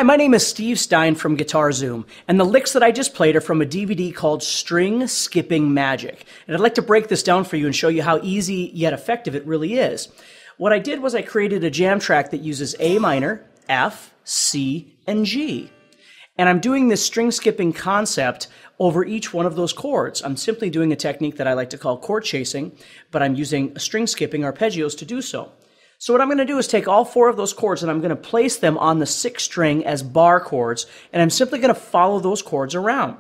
Hi, my name is Steve Stein from GuitarZoom, and the licks that I just played are from a DVD called String Skipping Magic. And I'd like to break this down for you and show you how easy yet effective it really is. What I did was I created a jam track that uses A minor, F, C, and G. And I'm doing this string skipping concept over each one of those chords. I'm simply doing a technique that I like to call chord chasing, but I'm using string skipping arpeggios to do so. So what I'm going to do is take all four of those chords and I'm going to place them on the sixth string as bar chords, and I'm simply going to follow those chords around.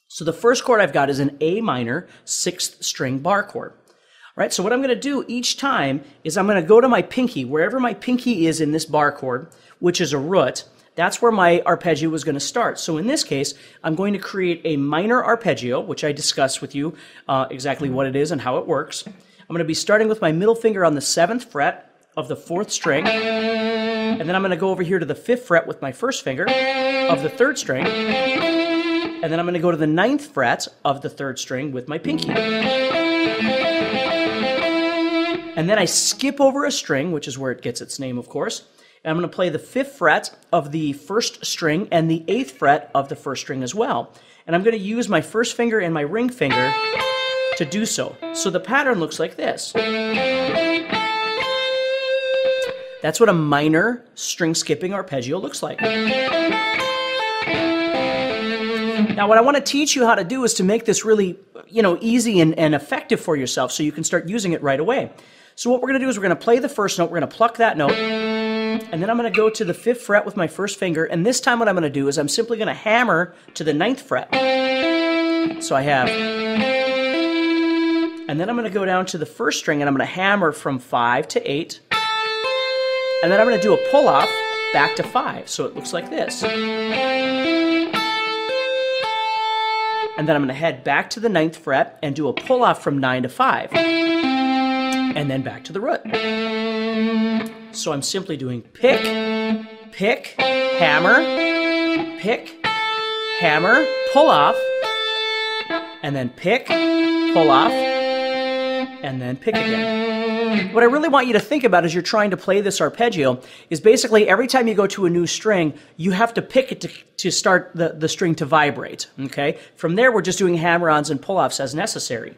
So the first chord I've got is an A minor sixth string bar chord. All right, so what I'm going to do each time is I'm going to go to my pinky, wherever my pinky is in this bar chord, which is a root. That's where my arpeggio is going to start. So in this case, I'm going to create a minor arpeggio, which I discussed with you exactly what it is and how it works. I'm going to be starting with my middle finger on the 7th fret of the 4th string, and then I'm going to go over here to the 5th fret with my first finger of the 3rd string, and then I'm going to go to the 9th fret of the 3rd string with my pinky. And then I skip over a string, which is where it gets its name, of course. And I'm going to play the 5th fret of the 1st string and the 8th fret of the 1st string as well. And I'm going to use my first finger and my ring finger to do so. So the pattern looks like this. That's what a minor string skipping arpeggio looks like. Now what I want to teach you how to do is to make this really, easy and effective for yourself so you can start using it right away. So what we're going to do is we're going to play the first note, we're going to pluck that note, and then I'm going to go to the 5th fret with my first finger, and this time what I'm going to do is I'm simply going to hammer to the 9th fret. So I have, and then I'm going to go down to the 1st string and I'm going to hammer from 5 to 8. And then I'm going to do a pull-off back to 5, so it looks like this. And then I'm going to head back to the 9th fret and do a pull-off from 9 to 5. And then back to the root. So I'm simply doing pick, pick, hammer, pick, hammer, pull-off, and then pick, pull-off, and then pick again. What I really want you to think about as you're trying to play this arpeggio is basically every time you go to a new string, you have to pick it to start the string to vibrate, okay? From there, we're just doing hammer-ons and pull-offs as necessary.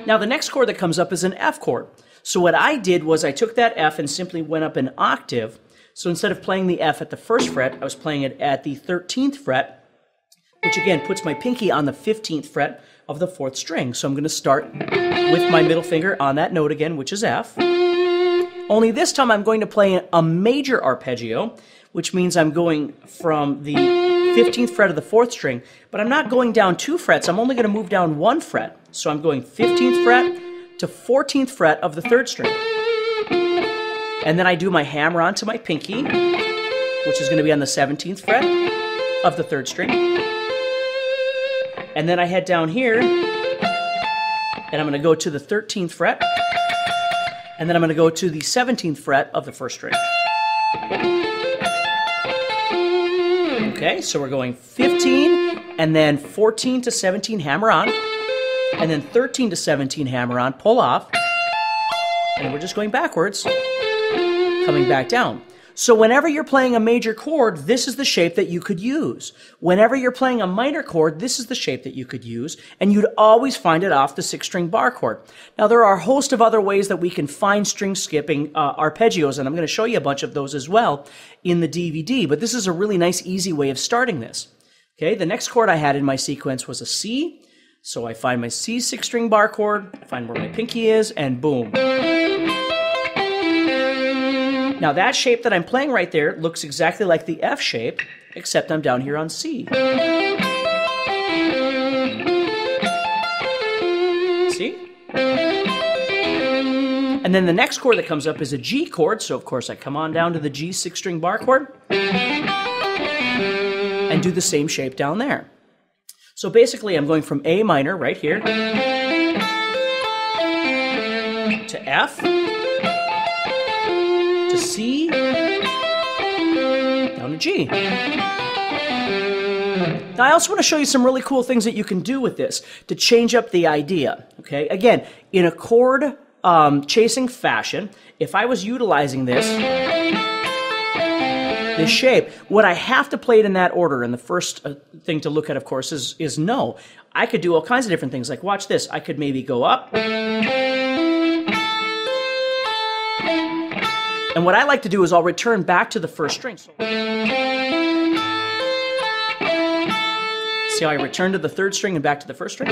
Now, the next chord that comes up is an F chord. So what I did was I took that F and simply went up an octave. So instead of playing the F at the 1st fret, I was playing it at the 13th fret, which again puts my pinky on the 15th fret of the 4th string. So I'm going to start with my middle finger on that note again, which is F. Only this time I'm going to play a major arpeggio, which means I'm going from the 15th fret of the 4th string, but I'm not going down 2 frets. I'm only going to move down 1 fret. So I'm going 15th fret to 14th fret of the 3rd string. And then I do my hammer onto my pinky, which is going to be on the 17th fret of the 3rd string. And then I head down here, and I'm going to go to the 13th fret, and then I'm going to go to the 17th fret of the 1st string. Okay, so we're going 15, and then 14 to 17 hammer on, and then 13 to 17 hammer on, pull off, and we're just going backwards, coming back down. So whenever you're playing a major chord, this is the shape that you could use. Whenever you're playing a minor chord, this is the shape that you could use, and you'd always find it off the 6th-string bar chord. Now, there are a host of other ways that we can find string skipping arpeggios, and I'm going to show you a bunch of those as well in the DVD, but this is a really nice, easy way of starting this. Okay, the next chord I had in my sequence was a C, so I find my C 6th-string bar chord, find where my pinky is, and boom. Now that shape that I'm playing right there looks exactly like the F shape, except I'm down here on C. See? And then the next chord that comes up is a G chord, so of course I come on down to the G 6th-string bar chord and do the same shape down there. So basically I'm going from A minor right here to F, to C, down to G. Now, I also want to show you some really cool things that you can do with this to change up the idea, okay? Again, in a chord chasing fashion, if I was utilizing this shape, would I have to play it in that order? And the first thing to look at, of course, is no. I could do all kinds of different things. Like, watch this. I could maybe go up. And what I like to do is I'll return back to the first string. See how I return to the third string and back to the first string?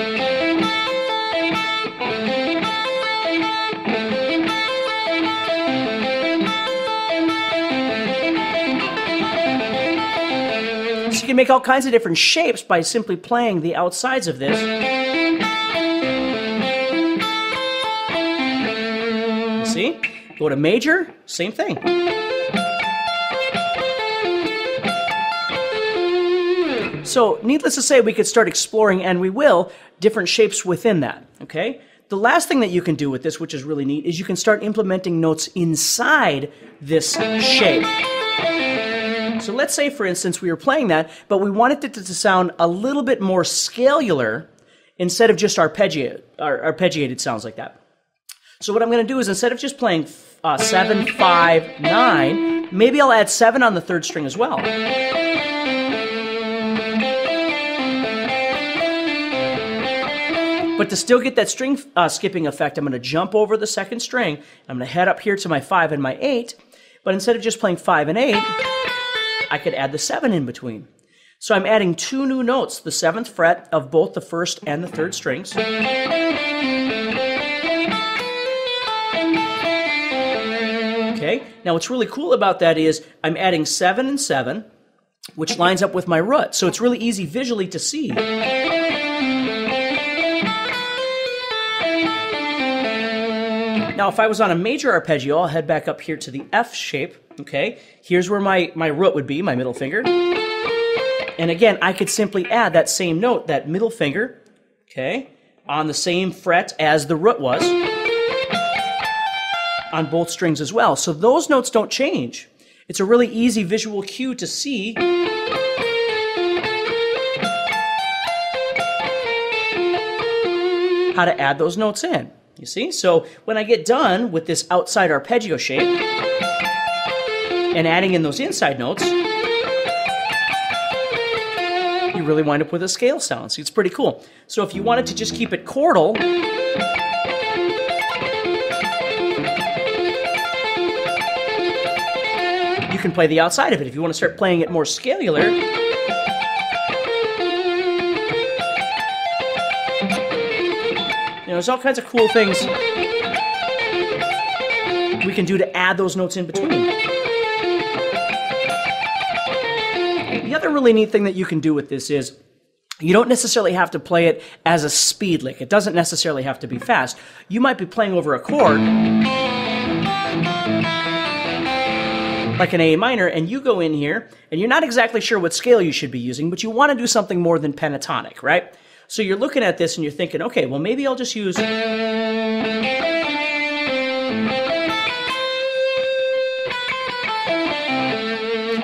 So you can make all kinds of different shapes by simply playing the outsides of this. See? Go to major, same thing. So, needless to say, we could start exploring, and we will, different shapes within that, okay? The last thing that you can do with this, which is really neat, is you can start implementing notes inside this shape. So let's say, for instance, we were playing that, but we wanted it to sound a little bit more scalular instead of just arpeggiated sounds like that. So what I'm going to do is, instead of just playing 7, 5, 9, maybe I'll add 7 on the third string as well. But to still get that string skipping effect, I'm going to jump over the second string. I'm going to head up here to my 5 and my 8. But instead of just playing 5 and 8, I could add the 7 in between. So I'm adding 2 new notes, the 7th fret of both the first and the third strings. Okay, now what's really cool about that is I'm adding 7 and 7, which lines up with my root. So it's really easy visually to see. Now, if I was on a major arpeggio, I'll head back up here to the F shape, okay? Here's where my root would be, my middle finger. And again, I could simply add that same note, that middle finger, okay, on the same fret as the root was, on both strings as well. So those notes don't change. It's a really easy visual cue to see how to add those notes in. You see? So when I get done with this outside arpeggio shape and adding in those inside notes, you really wind up with a scale sound. See, it's pretty cool. So if you wanted to just keep it chordal, you can play the outside of it. If you want to start playing it more scalular, there's all kinds of cool things we can do to add those notes in between. The other really neat thing that you can do with this is you don't necessarily have to play it as a speed lick. It doesn't necessarily have to be fast. You might be playing over a chord, like an A minor, and you go in here, and you're not exactly sure what scale you should be using, but you want to do something more than pentatonic, right? So you're looking at this and you're thinking, okay, well maybe I'll just use...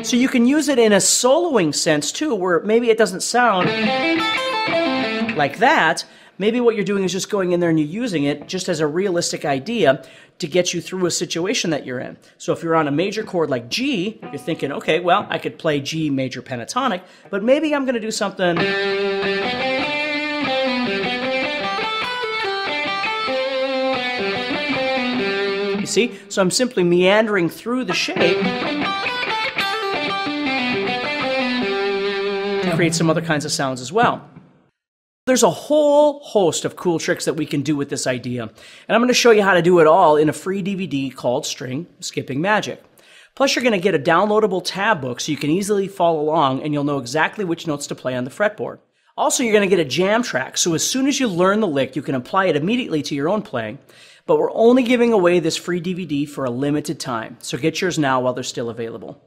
So you can use it in a soloing sense too, where maybe it doesn't sound like that. Maybe what you're doing is just going in there and you're using it just as a realistic idea to get you through a situation that you're in. So if you're on a major chord like G, you're thinking, okay, well, I could play G major pentatonic, but maybe I'm going to do something... You see? So I'm simply meandering through the shape to create some other kinds of sounds as well. There's a whole host of cool tricks that we can do with this idea, and I'm going to show you how to do it all in a free DVD called String Skipping Magic. Plus, you're going to get a downloadable tab book so you can easily follow along and you'll know exactly which notes to play on the fretboard. Also, you're going to get a jam track, so as soon as you learn the lick, you can apply it immediately to your own playing. But we're only giving away this free DVD for a limited time, so get yours now while they're still available.